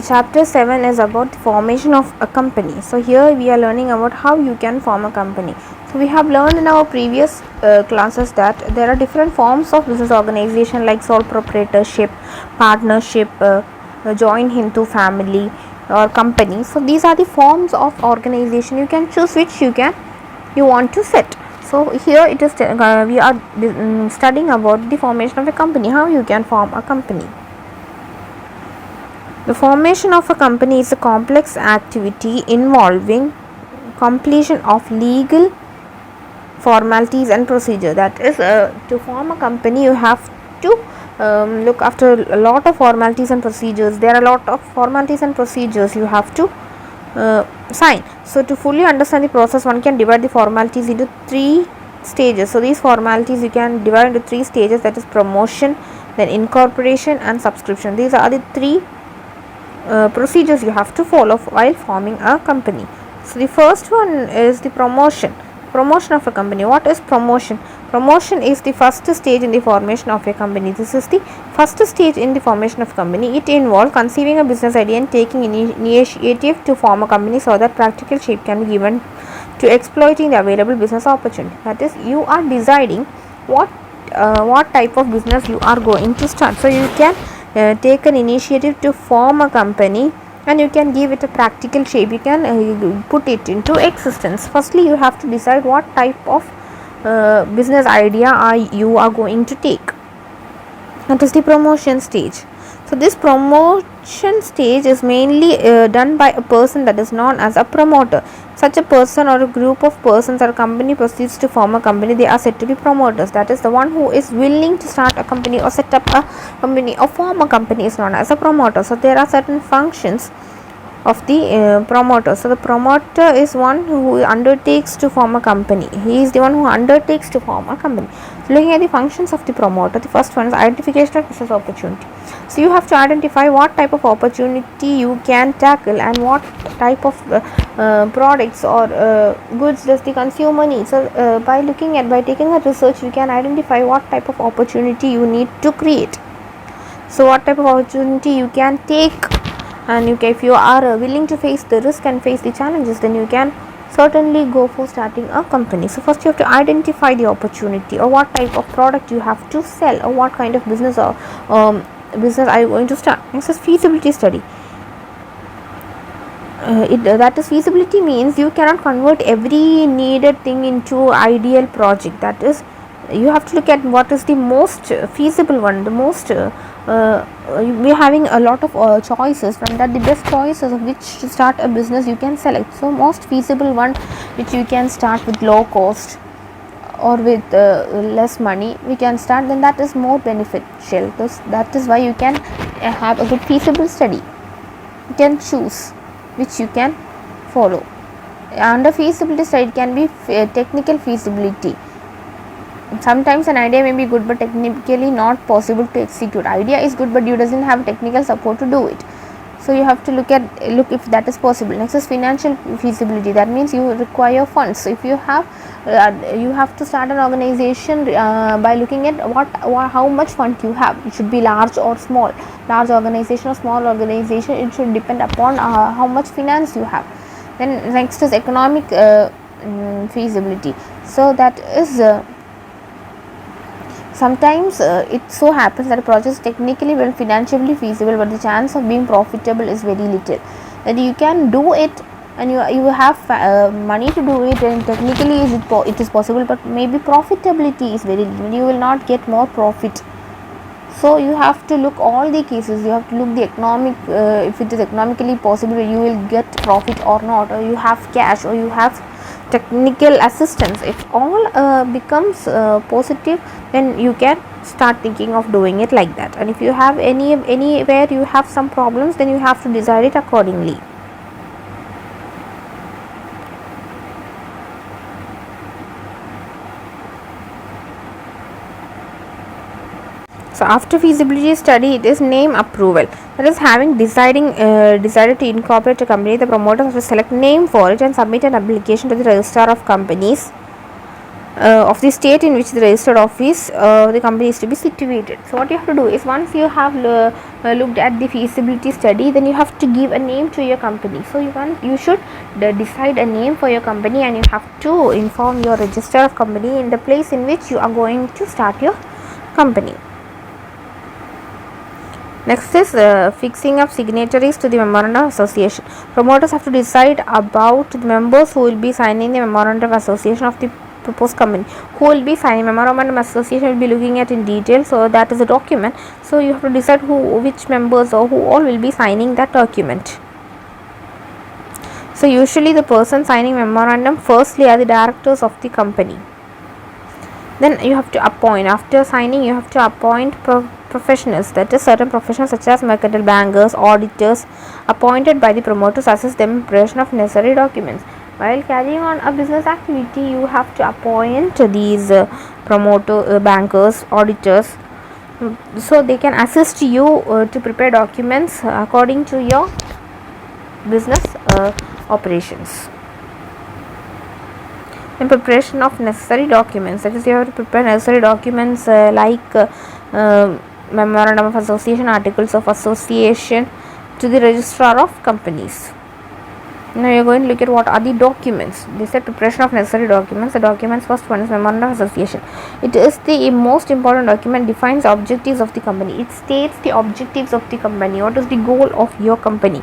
chapter 7 is about the formation of a company. So here we are learning about how you can form a company. So we have learned in our previous classes that there are different forms of business organization like sole proprietorship, partnership, joint into family or company. So these are the forms of organization. You can choose which you want to set. So here it is we are studying about the formation of a company, how you can form a company. The formation of a company is a complex activity involving completion of legal formalities and procedure. That is, to form a company you have to look after a lot of formalities and procedures. There are a lot of formalities and procedures you have to sign. So to fully understand the process, one can divide the formalities into 3 stages. So these formalities you can divide into 3 stages, that is promotion, then incorporation and subscription. These are the 3 procedures you have to follow while forming a company. So the first one is the promotion of a company. What is promotion? Promotion is the first stage in the formation of a company. This is the first stage in the formation of a company. It involves conceiving a business idea and taking initiative to form a company so that practical shape can be given to exploiting the available business opportunity. That is, you are deciding what type of business you are going to start. So you can take an initiative to form a company and you can give it a practical shape. You can put it into existence. Firstly, you have to decide what type of business idea you are going to take. That is the promotion stage. So this promotion stage is mainly done by a person that is known as a promoter. Such a person or a group of persons or a company proceeds to form a company, they are said to be promoters. That is, the one who is willing to start a company or set up a company or form a company is known as a promoter. So there are certain functions of the promoter. So the promoter is one who undertakes to form a company. He is the one who undertakes to form a company. So looking at the functions of the promoter, the first one is identification of business opportunity. So you have to identify what type of opportunity you can tackle and what type of products or goods does the consumer need. So by taking a research, you can identify what type of opportunity you need to create. So what type of opportunity you can take, and if you are willing to face the risk and face the challenges, then you can certainly go for starting a company. So first you have to identify the opportunity or what type of product you have to sell or what kind of business or business are you going to start. Next is feasibility study. That is, feasibility means you cannot convert every needed thing into ideal project. That is, you have to look at what is the most feasible one, the most we are having a lot of choices. From that, the best choices of which to start a business you can select. So most feasible one which you can start with low cost or with less money we can start, then that is more beneficial. That is why you can have a good feasible study. You can choose which you can follow. Under feasibility study, it can be technical feasibility. Sometimes an idea may be good but technically not possible to execute. Idea is good but you doesn't have technical support to do it. So you have to look if that is possible. Next is financial feasibility. That means you require funds. So if you have to start an organization by looking at how much fund you have. It should be large or small. Large organization or small organization, it should depend upon how much finance you have. Then next is economic feasibility. So that is sometimes it so happens that a project is technically well financially feasible, but the chance of being profitable is very little. That you can do it and you have money to do it, and technically it is possible, but maybe profitability is very little. You will not get more profit. So you have to look all the cases. You have to look the economic, if it is economically possible, you will get profit or not, or you have cash, or you have technical assistance. If all becomes positive, then you can start thinking of doing it like that. And if you have anywhere you have some problems, then you have to decide it accordingly. So after feasibility study, it is name approval. That is, having decided to incorporate a company, the promoters have to select name for it and submit an application to the registrar of companies of the state in which the registered office the company is to be situated. So what you have to do is, once you have looked at the feasibility study, then you have to give a name to your company. So you should decide a name for your company, and you have to inform your register of company in the place in which you are going to start your company. Next is fixing up signatories to the memorandum of association. Promoters have to decide about the members who will be signing the memorandum of association of the proposed company. Who will be signing memorandum of association will be looking at in detail. So that is a document. So you have to decide which members or who all will be signing that document. So usually the person signing memorandum firstly are the directors of the company. Then you have to appoint, after signing you have to appoint professionals, that is certain professionals such as mercantile bankers, auditors, appointed by the promoters, assist them in preparation of necessary documents. While carrying on a business activity, you have to appoint these bankers, auditors, so they can assist you to prepare documents according to your business operations. In preparation of necessary documents, that is, you have to prepare necessary documents like memorandum of association, articles of association, to the registrar of companies. Now you are going to look at what are the documents. They said preparation of necessary documents. The documents, first one is memorandum of association. It is the most important document, defines the objectives of the company. It states the objectives of the company. What is the goal of your company?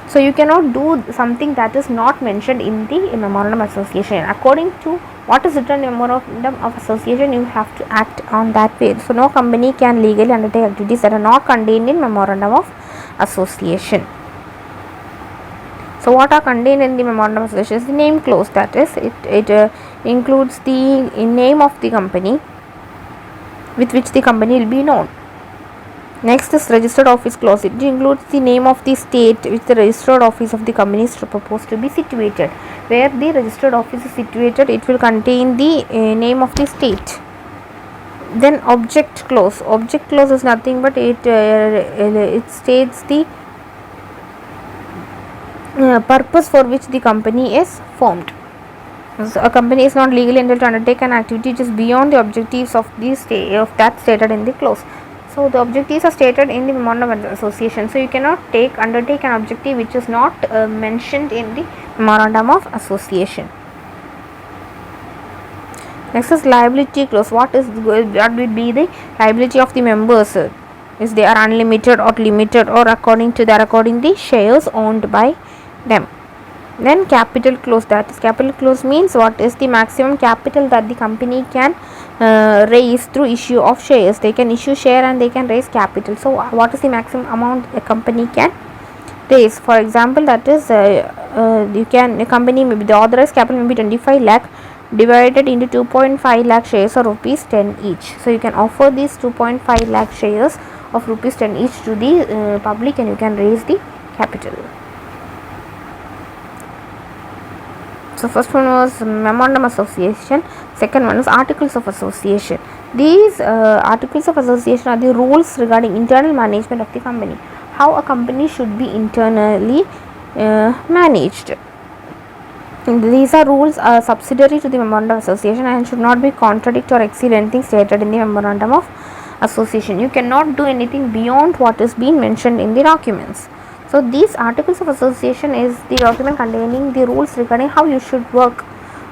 So you cannot do something that is not mentioned in the memorandum of association. According to what is written in the memorandum of association, you have to act on that way. So no company can legally undertake activities that are not contained in memorandum of association. So what are contained in the memorandum of association is the name clause, that is, it includes the name of the company with which the company will be known. Next is registered office clause. It includes the name of the state which the registered office of the company is proposed to be situated. Where the registered office is situated, it will contain the name of the state. Then object clause. Object clause is nothing but it states the purpose for which the company is formed. So a company is not legally entitled to undertake an activity which is beyond the objectives of that stated in the clause. So the objectives are stated in the memorandum of association. So you cannot undertake an objective which is not mentioned in the memorandum of association. Next is liability clause. What will be the liability of the members? Is they are unlimited or limited, or according the shares owned by them. Then capital clause. That is, capital clause means what is the maximum capital that the company can raise through issue of shares. They can issue share and they can raise capital. So what is the maximum amount a company can raise? For example, that is a company may be, the authorized capital may be 25 lakh divided into 2.5 lakh shares or rupees 10 each. So you can offer these 2.5 lakh shares of rupees 10 each to the public, and you can raise the capital. So first one was memorandum of association. Second one is articles of association. These articles of association are the rules regarding internal management of the company. How a company should be internally managed. These are rules subsidiary to the memorandum of association and should not be contradict or exceed anything stated in the memorandum of association. You cannot do anything beyond what is being mentioned in the documents. So these articles of association is the document containing the rules regarding how you should work,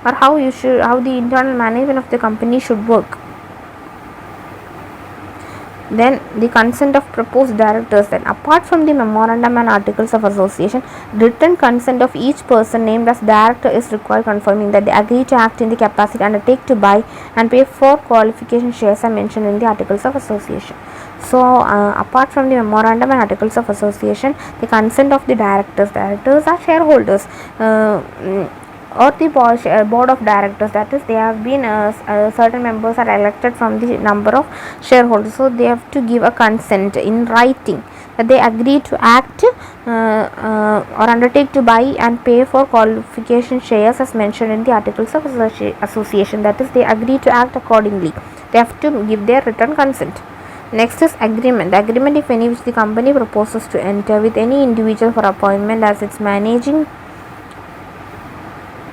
or how the internal management of the company should work. Then the consent of proposed directors. Then apart from the memorandum and articles of association, written consent of each person named as director is required, confirming that they agree to act in the capacity, undertake to buy and pay for qualification shares are mentioned in the articles of association. So apart from the memorandum and articles of association, the consent of the directors are shareholders, or the board of directors, that is, they have been certain members are elected from the number of shareholders. So they have to give a consent in writing that they agree to act or undertake to buy and pay for qualification shares as mentioned in the articles of association. That is, they agree to act accordingly. They have to give their written consent. Next is agreement. The agreement, if any, which the company proposes to enter with any individual for appointment as its managing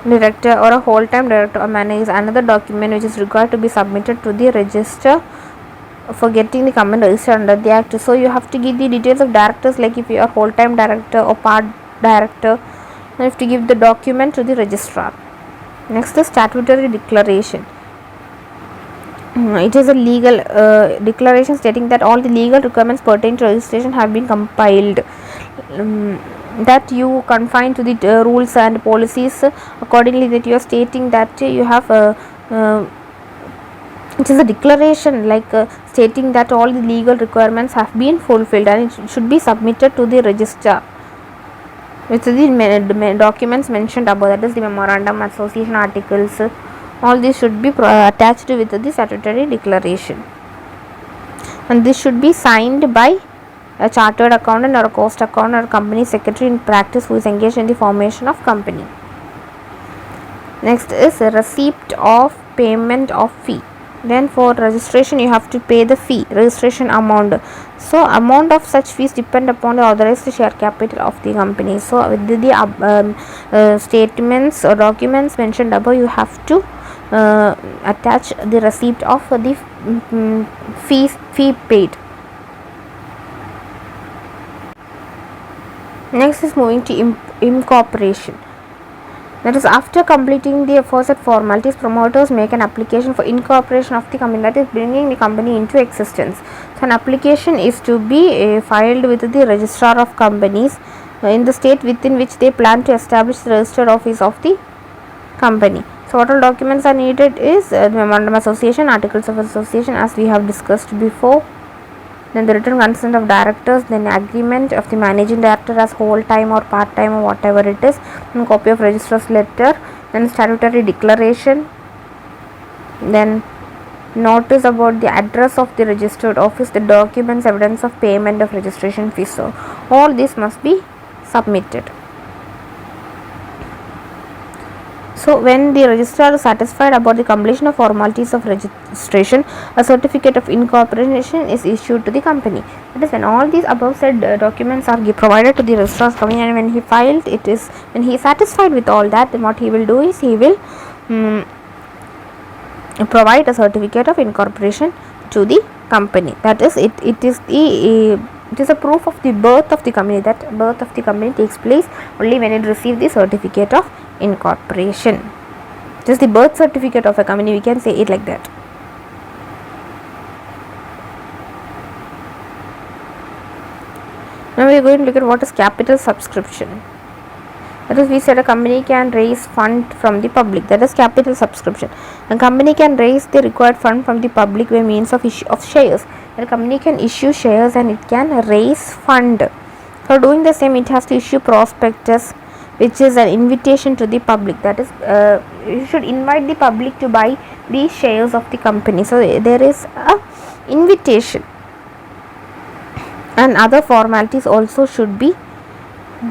director or a whole-time director or manager is another document which is required to be submitted to the register for getting the company registered under the act. So you have to give the details of directors, like if you are whole-time director or part director, you have to give the document to the registrar. Next is statutory declaration. It is a legal declaration stating that all the legal requirements pertaining to registration have been compiled, that you confine to the rules and policies accordingly, that you are stating that you have it is a declaration like stating that all the legal requirements have been fulfilled, and it should be submitted to the register with the documents mentioned above, that is the memorandum, association articles, all these should be attached with the statutory declaration, and this should be signed by a chartered accountant or a cost accountant or company secretary in practice who is engaged in the formation of company. Next is a receipt of payment of fee. Then for registration you have to pay the fee, registration amount. So amount of such fees depend upon the authorized share capital of the company. So with the statements or documents mentioned above, you have to attach the receipt of the fee paid. Next is moving to incorporation. That is, after completing the aforesaid formalities, promoters make an application for incorporation of the company, that is bringing the company into existence. So an application is to be filed with the registrar of companies in the state within which they plan to establish the registered office of the company. So what all documents are needed is memorandum of association, articles of association as we have discussed before, then the written consent of directors, then agreement of the managing director as whole time or part time or whatever it is, and copy of registrar's letter, then statutory declaration, then notice about the address of the registered office, the documents, evidence of payment of registration fees. So all this must be submitted. So when the registrar is satisfied about the completion of formalities of registration, a certificate of incorporation is issued to the company. That is, when all these above said documents are provided to the registrar's company, and when he filed it is, when he is satisfied with all that, then what he will do is he will provide a certificate of incorporation to the company. That is, it is a proof of the birth of the company, that birth of the company takes place only when it receives the certificate of incorporation. Just the birth certificate of a company, we can say it like that. Now we are going to look at what is capital subscription. That is, we said a company can raise fund from the public, that is capital subscription. A company can raise the required fund from the public by means of issue of shares. A company can issue shares and it can raise fund. For doing the same, it has to issue prospectus, which is an invitation to the public. That is, you should invite the public to buy the shares of the company. So there is a invitation, and other formalities also should be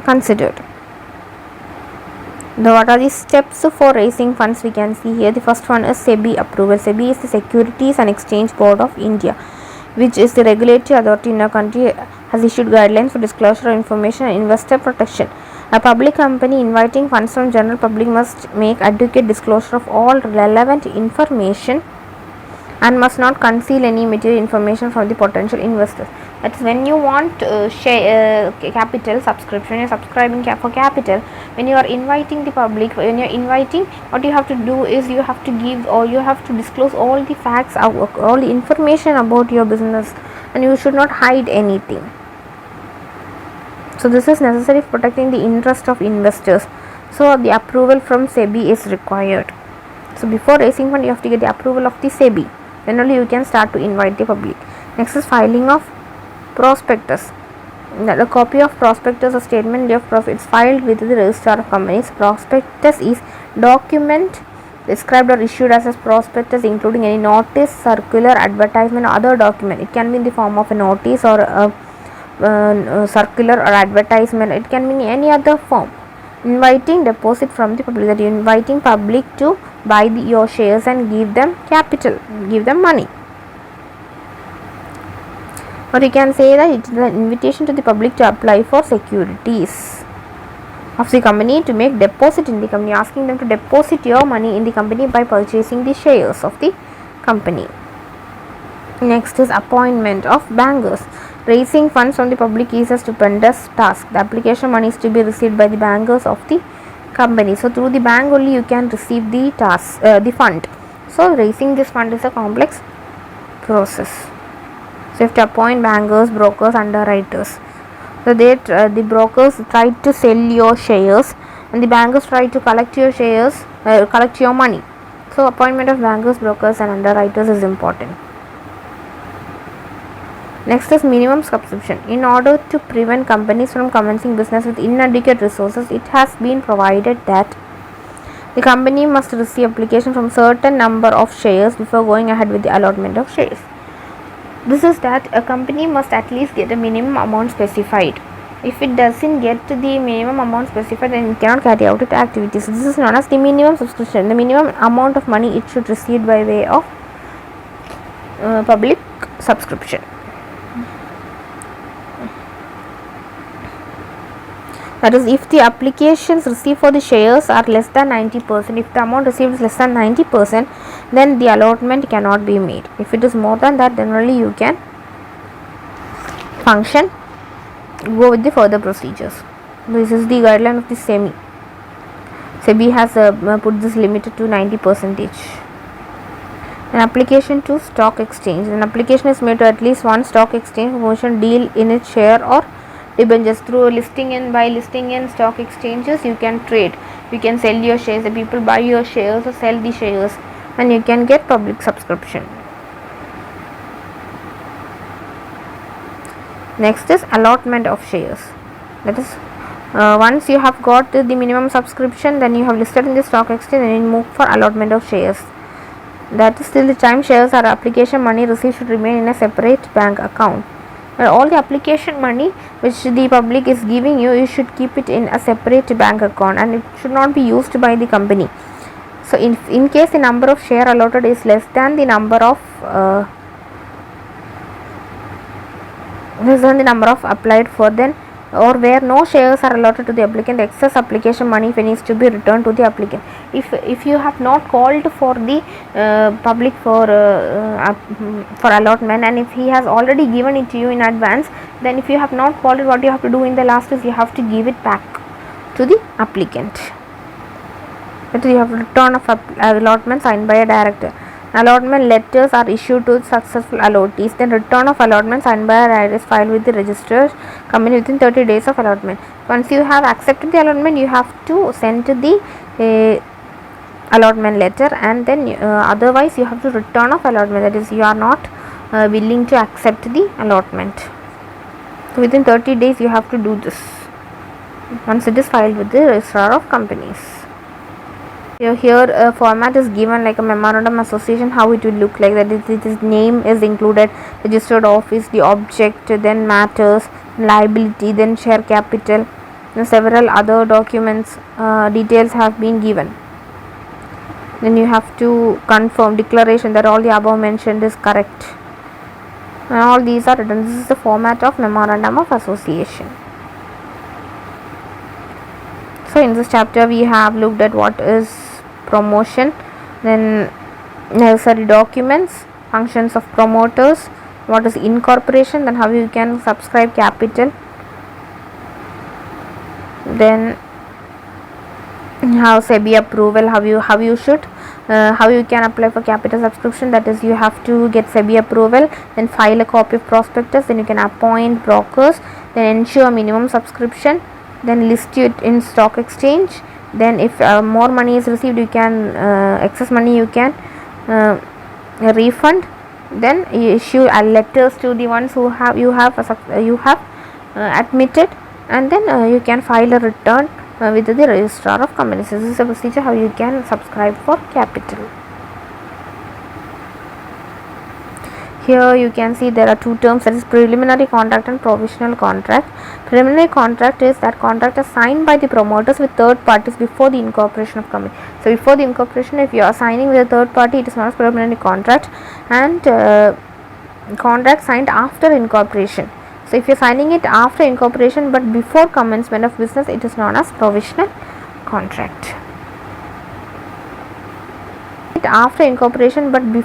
considered. What are the steps for raising funds? We can see here. The first one is SEBI approval. SEBI is the Securities and Exchange Board of India, which is the regulatory authority in our country, has issued guidelines for disclosure of information and investor protection. A public company inviting funds from general public must make adequate disclosure of all relevant information and must not conceal any material information from the potential investors. That is, when you want capital subscription, you are subscribing for capital. When you are inviting the public, when you are inviting, what you have to do is you have to give, or you have to disclose all the facts, all the information about your business, and you should not hide anything. So this is necessary for protecting the interest of investors. So the approval from SEBI is required. So before raising fund, you have to get the approval of the SEBI. Then only you can start to invite the public. Next is filing of prospectus. The copy of prospectus or statement of profits filed with the registrar of companies. Prospectus is document described or issued as a prospectus, including any notice, circular, advertisement, or other document. It can be in the form of a notice or a circular or advertisement. It can be in any other form. Inviting deposit from the public, that you are inviting public to buy your shares and give them capital, give them money. Or you can say that it is an invitation to the public to apply for securities. of the company to make deposit in the company, asking them to deposit your money in the company by purchasing the shares of the company. Next is appointment of bankers. Raising funds from the public is a stupendous task. The application money is to be received by the bankers of the company. So through the bank only you can receive the fund. So raising this fund is a complex process. So you have to appoint bankers, brokers, underwriters. So the brokers try to sell your shares and the bankers try to collect your shares, collect your money. So appointment of bankers, brokers and underwriters is important. Next is minimum subscription. In order to prevent companies from commencing business with inadequate resources, it has been provided that the company must receive application from certain number of shares before going ahead with the allotment of shares. This is that a company must at least get a minimum amount specified. If it doesn't get the minimum amount specified, then it cannot carry out its activities. This is known as the minimum subscription. The minimum amount of money it should receive by way of public subscription. That is, if the applications received for the shares are less than 90%, if the amount received is less than 90%, then the allotment cannot be made. If it is more than that, then only you can go with the further procedures. This is the guideline of the SEBI. SEBI has put this limited to 90%. An application to stock exchange. An application is made to at least one stock exchange promotion deal in its share or debentures. Through by listing in stock exchanges, you can trade, you can sell your shares, the people buy your shares or sell the shares, and you can get public subscription. Next is allotment of shares. That is, once you have got the minimum subscription, then you have listed in the stock exchange and you move for allotment of shares. That is, till the time shares or application money received should remain in a separate bank account. All the application money which the public is giving you, you should keep it in a separate bank account and it should not be used by the company. So in case the number of share allotted is less than the number of applied for, then or where no shares are allotted to the applicant, excess application money needs to be returned to the applicant. If you have not called for the public for allotment, and if he has already given it to you in advance, then if you have not called it, what you have to do in the last is you have to give it back to the applicant. But you have return of allotment signed by a director. Allotment letters are issued to successful allottees. Then return of allotment signed by a director is filed with the registered company within 30 days of allotment. Once you have accepted the allotment, you have to send the allotment letter, and then otherwise you have to return of allotment. That is, you are not willing to accept the allotment. So within 30 days you have to do this once it is filed with the registrar of companies. Here a format is given like a memorandum association, how it will look like. That its name is included, registered office, the object, then matters, liability, then share capital, and several other documents details have been given. Then you have to confirm declaration that all the above mentioned is correct, and all these are written. This is the format of memorandum of association. So in this chapter we have looked at what is promotion, then necessary documents, functions of promoters, what is incorporation, then how you can subscribe capital, then how SEBI approval, how you can apply for capital subscription. That is, you have to get SEBI approval, then file a copy of prospectus, then you can appoint brokers, then ensure minimum subscription, then list it in stock exchange. Then if more money is received, you can excess money you can refund. Then you issue letters to the ones who you have admitted, and then you can file a return with the registrar of companies. This is a procedure how you can subscribe for capital. Here you can see there are two terms, that is preliminary contract and provisional contract. Preliminary contract is that contract is signed by the promoters with third parties before the incorporation of company. So before the incorporation, if you are signing with a third party, it is known as preliminary contract, and contract signed after incorporation. So if you're signing it after incorporation but before commencement of business, it is known as provisional contract. After incorporation but before